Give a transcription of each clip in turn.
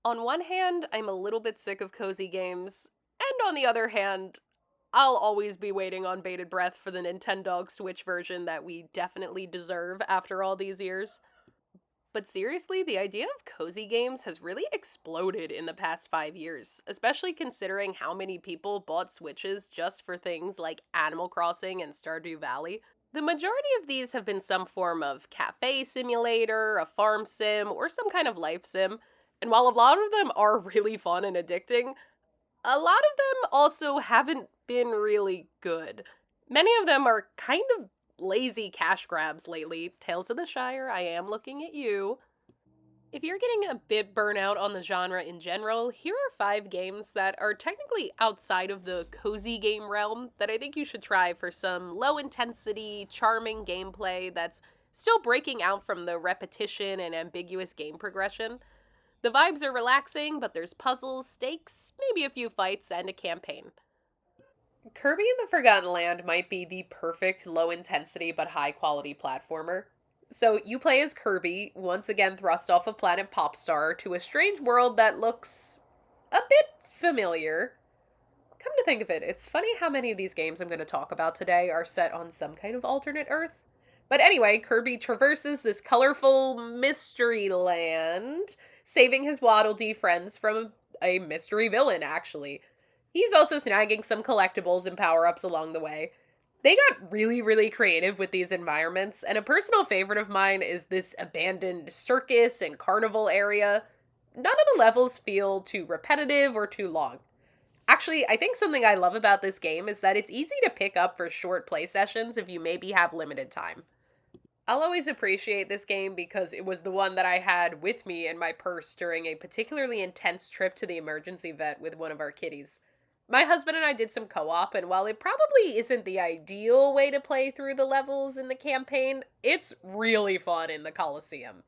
On one hand, I'm a little bit sick of cozy games, and on the other hand, I'll always be waiting on bated breath for the Nintendo Switch version that we definitely deserve after all these years. But seriously, the idea of cozy games has really exploded in the past 5 years, especially considering how many people bought Switches just for things like Animal Crossing and Stardew Valley. The majority of these have been some form of cafe simulator, a farm sim, or some kind of life sim. And while a lot of them are really fun and addicting, a lot of them also haven't been really good. Many of them are kind of lazy cash grabs lately. Tales of the Shire, I am looking at you. If you're getting a bit burnout on the genre in general, here are 5 games that are technically outside of the cozy game realm that I think you should try for some low intensity, charming gameplay that's still breaking out from the repetition and ambiguous game progression. The vibes are relaxing, but there's puzzles, stakes, maybe a few fights, and a campaign. Kirby in the Forgotten Land might be the perfect low intensity but high quality platformer. So you play as Kirby, once again thrust off of planet Popstar to a strange world that looks a bit familiar. Come to think of it, it's funny how many of these games I'm going to talk about today are set on some kind of alternate Earth. But anyway, Kirby traverses this colorful mystery land, saving his Waddle Dee friends from a mystery villain, actually. He's also snagging some collectibles and power ups along the way. They got really, really creative with these environments, and a personal favorite of mine is this abandoned circus and carnival area. None of the levels feel too repetitive or too long. Actually, I think something I love about this game is that it's easy to pick up for short play sessions if you maybe have limited time. I'll always appreciate this game because it was the one that I had with me in my purse during a particularly intense trip to the emergency vet with one of our kitties. My husband and I did some co op, and while it probably isn't the ideal way to play through the levels in the campaign, it's really fun in the Coliseum.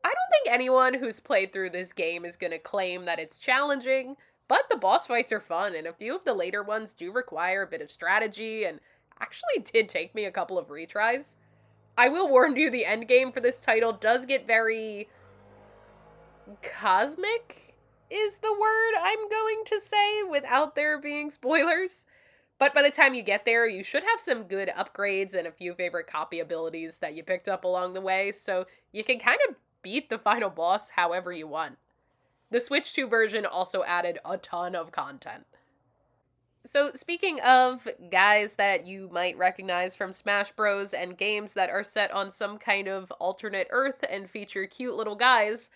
I don't think anyone who's played through this game is going to claim that it's challenging, but the boss fights are fun, and a few of the later ones do require a bit of strategy, and actually did take me a couple of retries. I will warn you, the endgame for this title does get very cosmic, is the word I'm going to say without there being spoilers. But by the time you get there, you should have some good upgrades and a few favorite copy abilities that you picked up along the way, so you can kind of beat the final boss however you want. The Switch 2 version also added a ton of content. So, speaking of guys that you might recognize from Smash Bros. And games that are set on some kind of alternate Earth and feature cute little guys,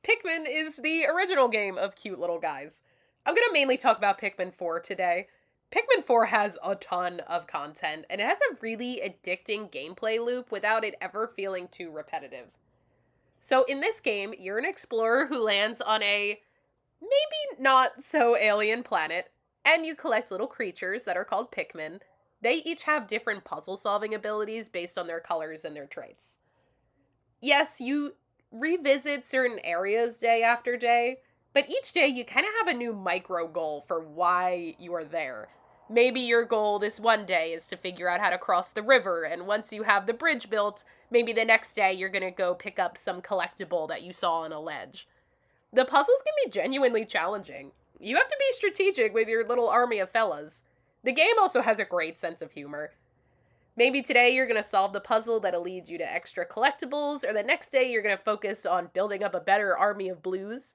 Pikmin is the original game of cute little guys. I'm gonna mainly talk about Pikmin 4 today. Pikmin 4 has a ton of content, and it has a really addicting gameplay loop without it ever feeling too repetitive. So, in this game, you're an explorer who lands on a maybe not so alien planet, and you collect little creatures that are called Pikmin. They each have different puzzle solving abilities based on their colors and their traits. Yes, you revisit certain areas day after day, but each day you kind of have a new micro goal for why you are there. Maybe your goal this one day is to figure out how to cross the river, and once you have the bridge built, maybe the next day you're gonna go pick up some collectible that you saw on a ledge. The puzzles can be genuinely challenging. You have to be strategic with your little army of fellas. The game also has a great sense of humor. Maybe today you're going to solve the puzzle that'll lead you to extra collectibles, or the next day you're going to focus on building up a better army of blues.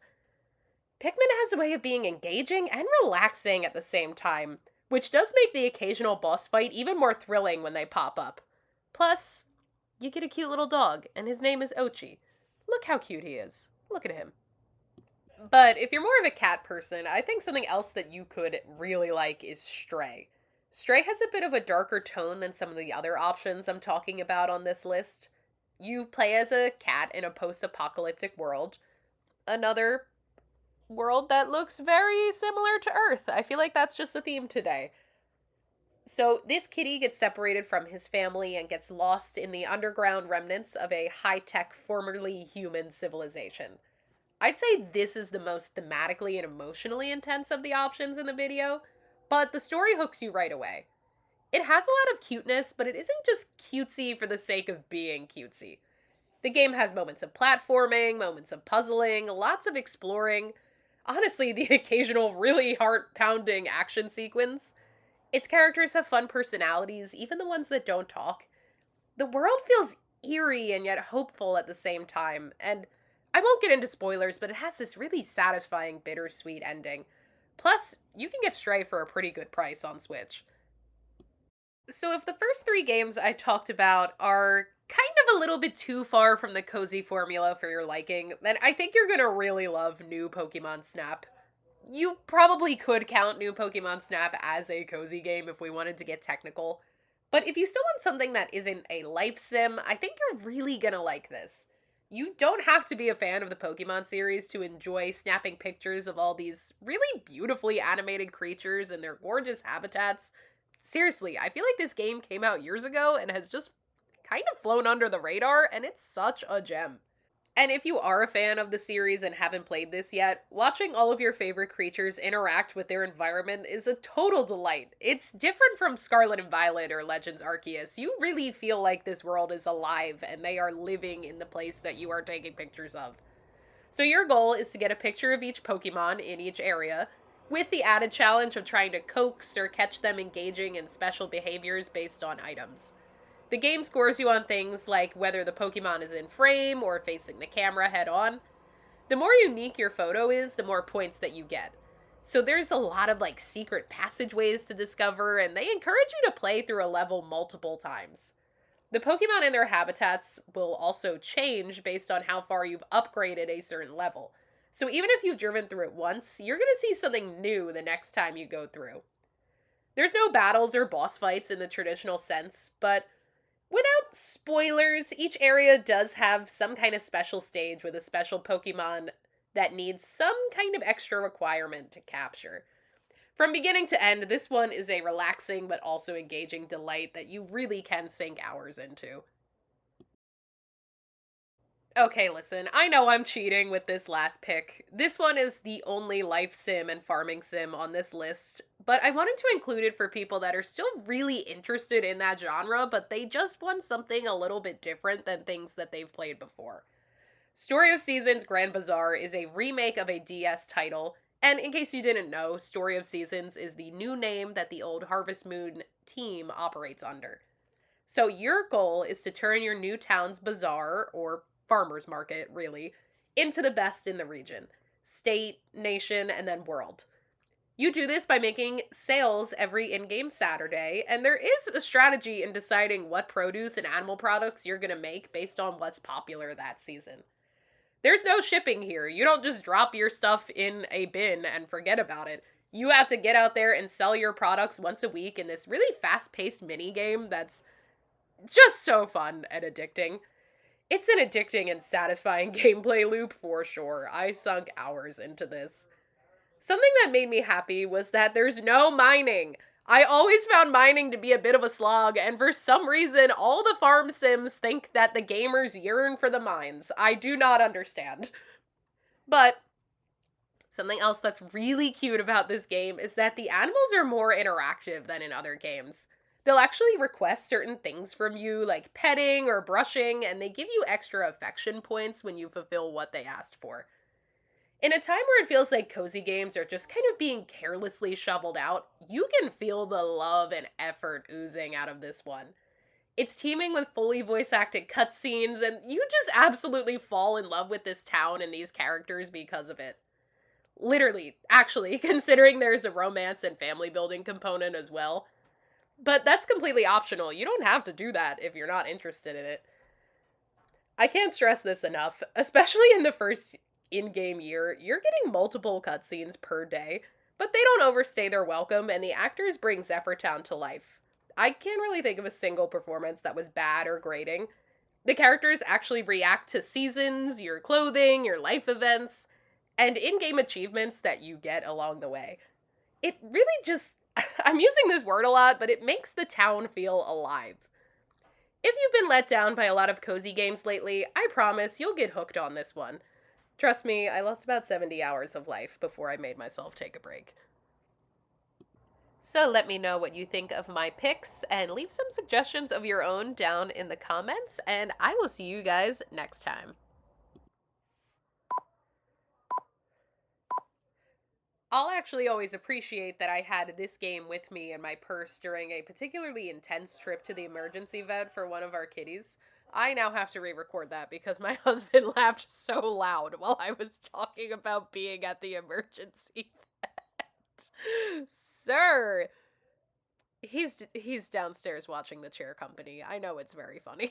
Pikmin has a way of being engaging and relaxing at the same time, which does make the occasional boss fight even more thrilling when they pop up. Plus, you get a cute little dog, and his name is Ochi. Look how cute he is. Look at him. But if you're more of a cat person, I think something else that you could really like is Stray. Stray has a bit of a darker tone than some of the other options I'm talking about on this list. You play as a cat in a post apocalyptic world. Another world that looks very similar to Earth. I feel like that's just the theme today. So, this kitty gets separated from his family and gets lost in the underground remnants of a high tech, formerly human civilization. I'd say this is the most thematically and emotionally intense of the options in the video, but the story hooks you right away. It has a lot of cuteness, but it isn't just cutesy for the sake of being cutesy. The game has moments of platforming, moments of puzzling, lots of exploring, honestly, the occasional really heart-pounding action sequence. Its characters have fun personalities, even the ones that don't talk. The world feels eerie and yet hopeful at the same time, and I won't get into spoilers, but it has this really satisfying bittersweet ending. Plus, you can get Stray for a pretty good price on Switch. So if the first three games I talked about are kind of a little bit too far from the cozy formula for your liking, then I think you're gonna really love New Pokemon Snap. You probably could count New Pokemon Snap as a cozy game if we wanted to get technical. But if you still want something that isn't a life sim, I think you're really gonna like this. You don't have to be a fan of the Pokemon series to enjoy snapping pictures of all these really beautifully animated creatures and their gorgeous habitats. Seriously, I feel like this game came out years ago and has just kind of flown under the radar, and it's such a gem. And if you are a fan of the series and haven't played this yet, watching all of your favorite creatures interact with their environment is a total delight. It's different from Scarlet and Violet or Legends Arceus. You really feel like this world is alive and they are living in the place that you are taking pictures of. So your goal is to get a picture of each Pokemon in each area, with the added challenge of trying to coax or catch them engaging in special behaviors based on items. The game scores you on things like whether the Pokemon is in frame or facing the camera head on. The more unique your photo is, the more points that you get. So there's a lot of secret passageways to discover, and they encourage you to play through a level multiple times. The Pokemon and their habitats will also change based on how far you've upgraded a certain level. So even if you've driven through it once, you're going to see something new the next time you go through. There's no battles or boss fights in the traditional sense, but without spoilers, each area does have some kind of special stage with a special Pokemon that needs some kind of extra requirement to capture. From beginning to end, this one is a relaxing but also engaging delight that you really can sink hours into. Okay, listen, I know I'm cheating with this last pick. This one is the only life sim and farming sim on this list, but I wanted to include it for people that are still really interested in that genre, but they just want something a little bit different than things that they've played before. Story of Seasons Grand Bazaar is a remake of a DS title, and in case you didn't know, Story of Seasons is the new name that the old Harvest Moon team operates under. So your goal is to turn your new town's bazaar, or farmer's market, really, into the best in the region, state, nation, and then world. You do this by making sales every in-game Saturday, and there is a strategy in deciding what produce and animal products you're going to make based on what's popular that season. There's no shipping here. You don't just drop your stuff in a bin and forget about it. You have to get out there and sell your products once a week in this really fast-paced mini-game that's just so fun and addicting. It's an addicting and satisfying gameplay loop for sure. I sunk hours into this. Something that made me happy was that there's no mining. I always found mining to be a bit of a slog, and for some reason, all the farm sims think that the gamers yearn for the mines. I do not understand. But something else that's really cute about this game is that the animals are more interactive than in other games. They'll actually request certain things from you, like petting or brushing, and they give you extra affection points when you fulfill what they asked for. In a time where it feels like cozy games are just kind of being carelessly shoveled out, you can feel the love and effort oozing out of this one. It's teeming with fully voice-acted cutscenes, and you just absolutely fall in love with this town and these characters because of it. Literally, actually, considering there's a romance and family building component as well. But that's completely optional. You don't have to do that if you're not interested in it. I can't stress this enough, especially in the first in-game year, you're getting multiple cutscenes per day, but they don't overstay their welcome, and the actors bring Zephyrtown to life. I can't really think of a single performance that was bad or grating. The characters actually react to seasons, your clothing, your life events, and in-game achievements that you get along the way. It really just I'm using this word a lot, but it makes the town feel alive. If you've been let down by a lot of cozy games lately, I promise you'll get hooked on this one. Trust me, I lost about 70 hours of life before I made myself take a break. So let me know what you think of my picks and leave some suggestions of your own down in the comments, and I will see you guys next time. I'll actually always appreciate that I had this game with me in my purse during a particularly intense trip to the emergency vet for one of our kitties. I now have to re record that because my husband laughed so loud while I was talking about being at the emergency vet. Sir, he's downstairs watching The Chair Company. I know it's very funny.